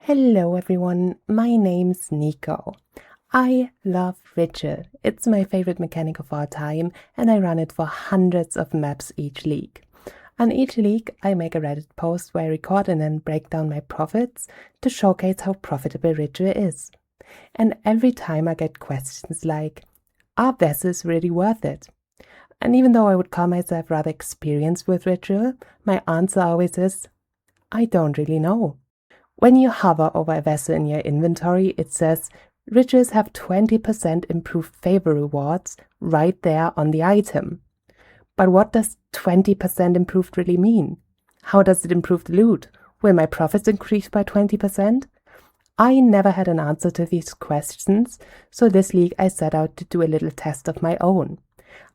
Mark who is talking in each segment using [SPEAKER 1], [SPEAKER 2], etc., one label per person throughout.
[SPEAKER 1] Hello everyone, my name's Nico. I love Ritual. It's my favorite mechanic of all time and I run it for hundreds of maps each league. On each league, I make a Reddit post where I record and then break down my profits to showcase how profitable Ritual is. And every time I get questions like, are vessels really worth it? And even though I would call myself rather experienced with Ritual, my answer always is, I don't really know. When you hover over a vessel in your inventory, it says riches have 20% improved favor rewards right there on the item. But what does 20% improved really mean? How does it improve the loot? Will my profits increase by 20%? I never had an answer to these questions, so this league I set out to do a little test of my own.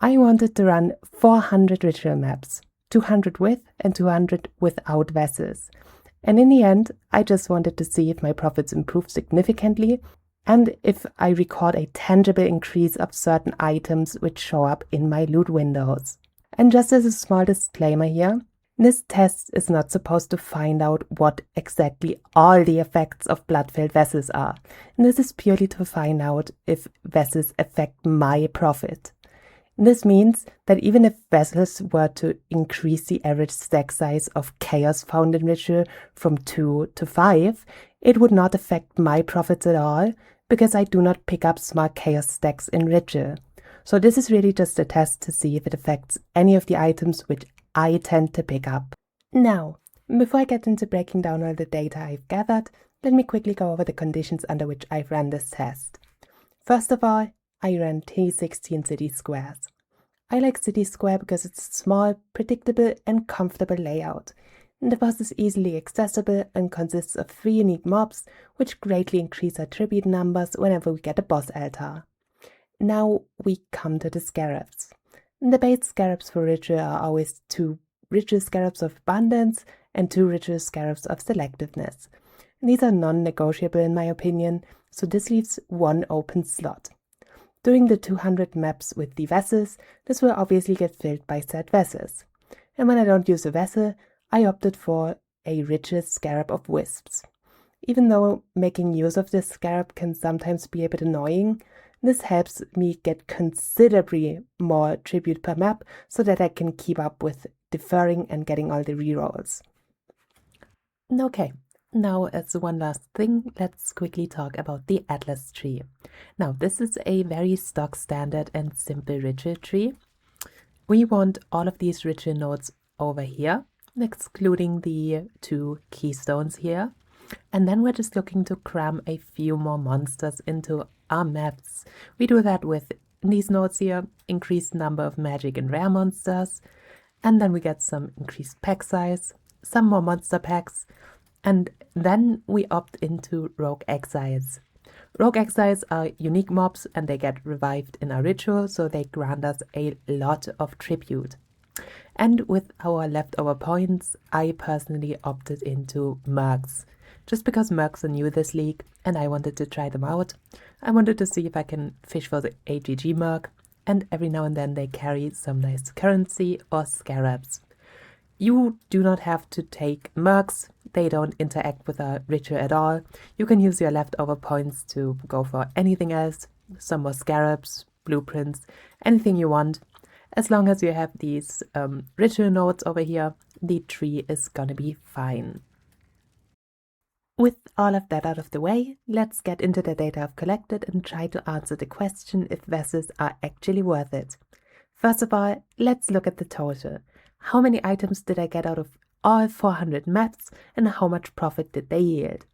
[SPEAKER 1] I wanted to run 400 ritual maps, 200 with and 200 without vessels. And in the end, I just wanted to see if my profits improve significantly and if I record a tangible increase of certain items which show up in my loot windows. And just as a small disclaimer here, this test is not supposed to find out what exactly all the effects of blood-filled vessels are. And this is purely to find out if vessels affect my profit. This means that even if vessels were to increase the average stack size of chaos found in Ritual from 2 to 5, it would not affect my profits at all, because I do not pick up smart chaos stacks in Ritual. So this is really just a test to see if it affects any of the items which I tend to pick up. Now, before I get into breaking down all the data I've gathered, let me quickly go over the conditions under which I've run this test. First of all, I ran T16 city squares. I like City Square because it's a small, predictable and comfortable layout. And the boss is easily accessible and consists of 3 unique mobs, which greatly increase our tribute numbers whenever we get a boss altar. Now we come to the scarabs. The base scarabs for Ritual are always 2 Ritual Scarabs of Abundance and 2 Ritual Scarabs of Selectiveness. And these are non-negotiable in my opinion, so this leaves 1 open slot. During the 200 maps with the vessels, this will obviously get filled by said vessels. And when I don't use a vessel, I opted for a Ritual Scarab of Wisps. Even though making use of this scarab can sometimes be a bit annoying, this helps me get considerably more tribute per map so that I can keep up with deferring and getting all the rerolls. Okay. Now, as one last thing, let's quickly talk about the Atlas tree. Now, this is a very stock standard and simple ritual tree. We want all of these ritual nodes over here, excluding the 2 keystones here. And then we're just looking to cram a few more monsters into our maps. We do that with these nodes here, increased number of magic and rare monsters. And then we get some increased pack size, some more monster packs. And then we opt into Rogue Exiles. Rogue Exiles are unique mobs and they get revived in our ritual, so they grant us a lot of tribute. And with our leftover points, I personally opted into Mercs. Just because Mercs are new this league and I wanted to try them out, I wanted to see if I can fish for the AGG Merc, and every now and then they carry some nice currency or scarabs. You do not have to take Mercs. They don't interact with a ritual at all. You can use your leftover points to go for anything else, some more scarabs, blueprints, anything you want. As long as you have these ritual nodes over here, the tree is gonna be fine. With all of that out of the way, let's get into the data I've collected and try to answer the question if vessels are actually worth it. First of all, let's look at the total. How many items did I get out of all 400 maps and how much profit did they yield?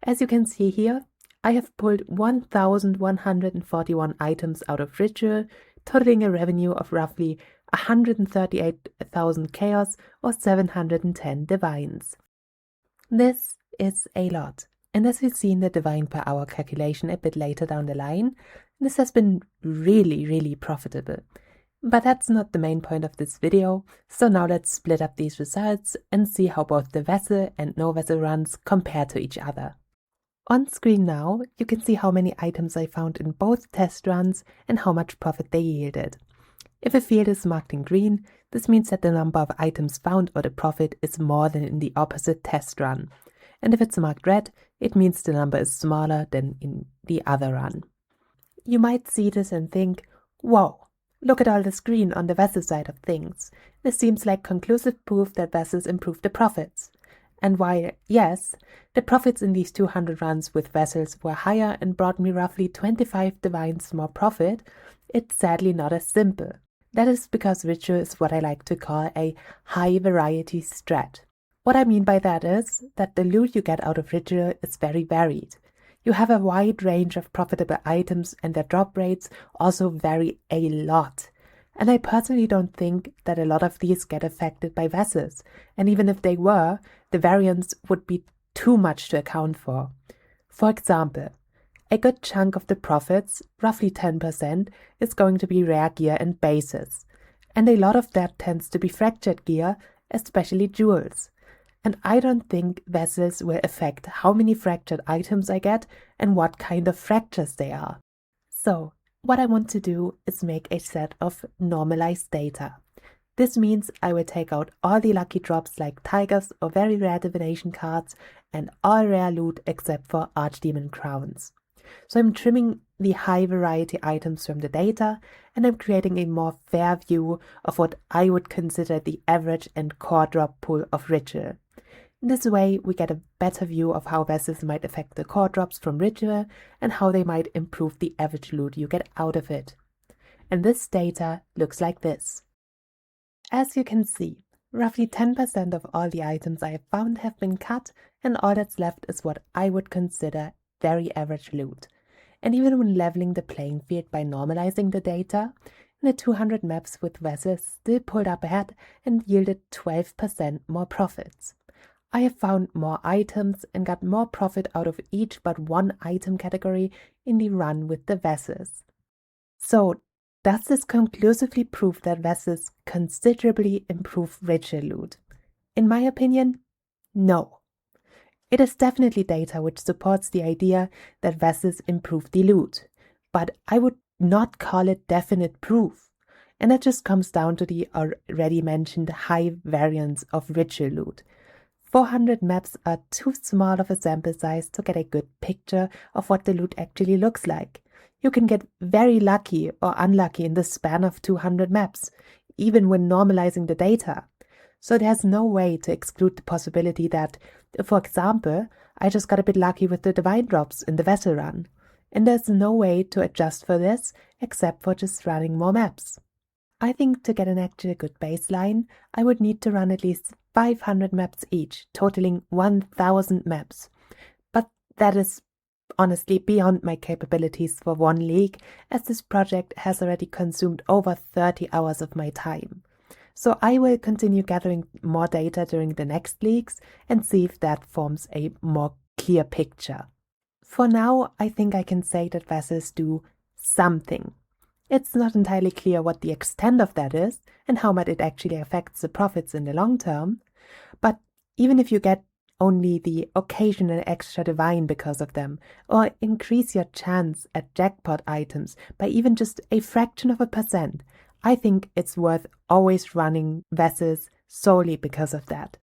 [SPEAKER 1] As you can see here, I have pulled 1,141 items out of Ritual, totaling a revenue of roughly 138,000 chaos or 710 divines. This is a lot, and as we see in the divine per hour calculation a bit later down the line, this has been really profitable. But that's not the main point of this video, so now let's split up these results and see how both the vessel and no vessel runs compare to each other. On screen now, you can see how many items I found in both test runs and how much profit they yielded. If a field is marked in green, this means that the number of items found or the profit is more than in the opposite test run. and if it's marked red, it means the number is smaller than in the other run. You might see this and think, whoa, look at all this green on the Vessel side of things. This seems like conclusive proof that Vessels improve the profits. And while, yes, the profits in these 200 runs with Vessels were higher and brought me roughly 25 divines more profit, it's sadly not as simple. That is because Ritual is what I like to call a high variety strat. What I mean by that is that the loot you get out of Ritual is very varied. You have a wide range of profitable items and their drop rates also vary a lot. And I personally don't think that a lot of these get affected by Vessels, and even if they were, the variance would be too much to account for. For example, a good chunk of the profits, roughly 10%, is going to be rare gear and bases, and a lot of that tends to be fractured gear, especially jewels. And I don't think Vessels will affect how many fractured items I get and what kind of fractures they are. So, what I want to do is make a set of normalized data. This means I will take out all the lucky drops like tigers or very rare divination cards and all rare loot except for archdemon crowns. So I'm trimming the high variety items from the data, and I'm creating a more fair view of what I would consider the average and core drop pool of Ritual. In this way, we get a better view of how Vessels might affect the core drops from Ritual and how they might improve the average loot you get out of it. And this data looks like this. As you can see, roughly 10% of all the items I have found have been cut, and all that's left is what I would consider very average loot. And even when leveling the playing field by normalizing the data, the 200 maps with Vessels still pulled up ahead and yielded 12% more profits. I have found more items and got more profit out of each but one item category in the run with the Vessels. So, does this conclusively prove that Vessels considerably improve Ritual loot? In my opinion, no. It is definitely data which supports the idea that Vessels improve the loot, but I would not call it definite proof. And that just comes down to the already mentioned high variance of Ritual loot. 400 maps are too small of a sample size to get a good picture of what the loot actually looks like. You can get very lucky or unlucky in the span of 200 maps, even when normalizing the data. So there's no way to exclude the possibility that, for example, I just got a bit lucky with the divine drops in the Vessel run. And there's no way to adjust for this except for just running more maps. I think to get an actual good baseline, I would need to run at least 500 maps each, totaling 1,000 maps. But that is honestly beyond my capabilities for one league, as this project has already consumed over 30 hours of my time. So I will continue gathering more data during the next leagues and see if that forms a more clear picture. For now, I think I can say that Vessels do something. It's not entirely clear what the extent of that is and how much it actually affects the profits in the long term, but even if you get only the occasional extra divine because of them, or increase your chance at jackpot items by even just a fraction of a percent, I think it's worth always running Vessels solely because of that.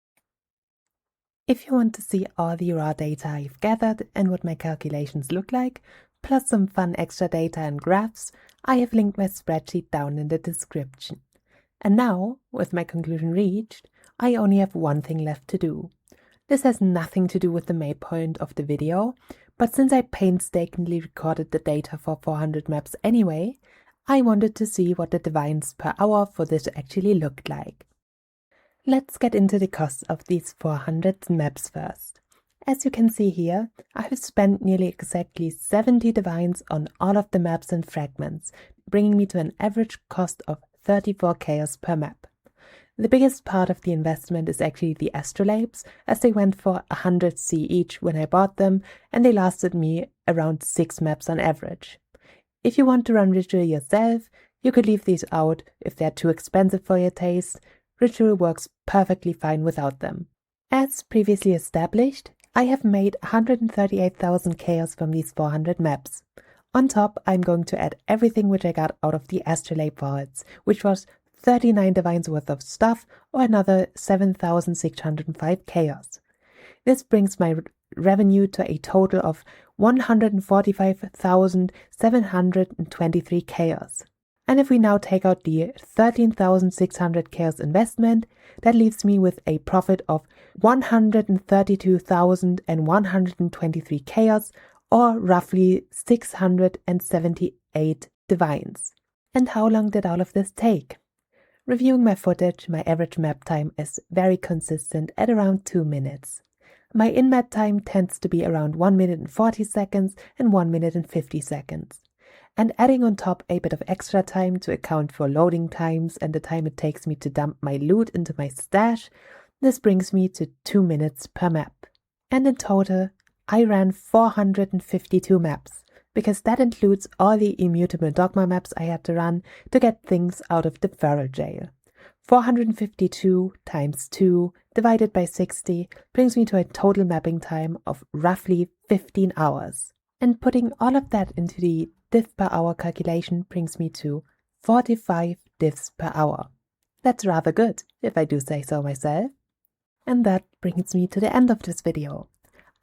[SPEAKER 1] If you want to see all the raw data I've gathered and what my calculations look like, plus some fun extra data and graphs, I have linked my spreadsheet down in the description. And now, with my conclusion reached, I only have one thing left to do. This has nothing to do with the main point of the video, but since I painstakingly recorded the data for 400 maps anyway, I wanted to see what the divines per hour for this actually looked like. Let's get into the costs of these 400 maps first. As you can see here, I have spent nearly exactly 70 divines on all of the maps and fragments, bringing me to an average cost of 34 chaos per map. The biggest part of the investment is actually the astrolabes, as they went for 100 C each when I bought them, and they lasted me around 6 maps on average. If you want to run Ritual yourself, you could leave these out if they're too expensive for your taste. Ritual works perfectly fine without them. As previously established, I have made 138,000 chaos from these 400 maps. On top, I'm going to add everything which I got out of the astrolabe vaults, which was 39 divines worth of stuff or another 7,605 chaos. This brings my revenue to a total of 145,723 chaos. And if we now take out the 13,600 chaos investment, that leaves me with a profit of 132,123 chaos, or roughly 678 divines. And how long did all of this take? Reviewing my footage, my average map time is very consistent at around 2 minutes. My in-map time tends to be around 1 minute and 40 seconds and 1 minute and 50 seconds. And adding on top a bit of extra time to account for loading times and the time it takes me to dump my loot into my stash, this brings me to 2 minutes per map. And in total, I ran 452 maps, because that includes all the immutable dogma maps I had to run to get things out of the feral jail. 452 times 2 divided by 60 brings me to a total mapping time of roughly 15 hours. And putting all of that into the div per hour calculation brings me to 45 divs per hour. That's rather good, if I do say so myself. And that brings me to the end of this video.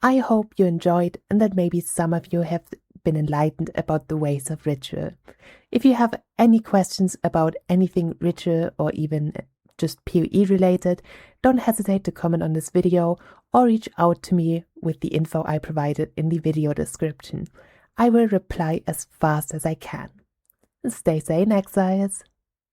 [SPEAKER 1] I hope you enjoyed and that maybe some of you have been enlightened about the ways of ritual. If you have any questions about anything ritual or even just PoE related, don't hesitate to comment on this video or reach out to me with the info I provided in the video description. I will reply as fast as I can. Stay sane, exiles!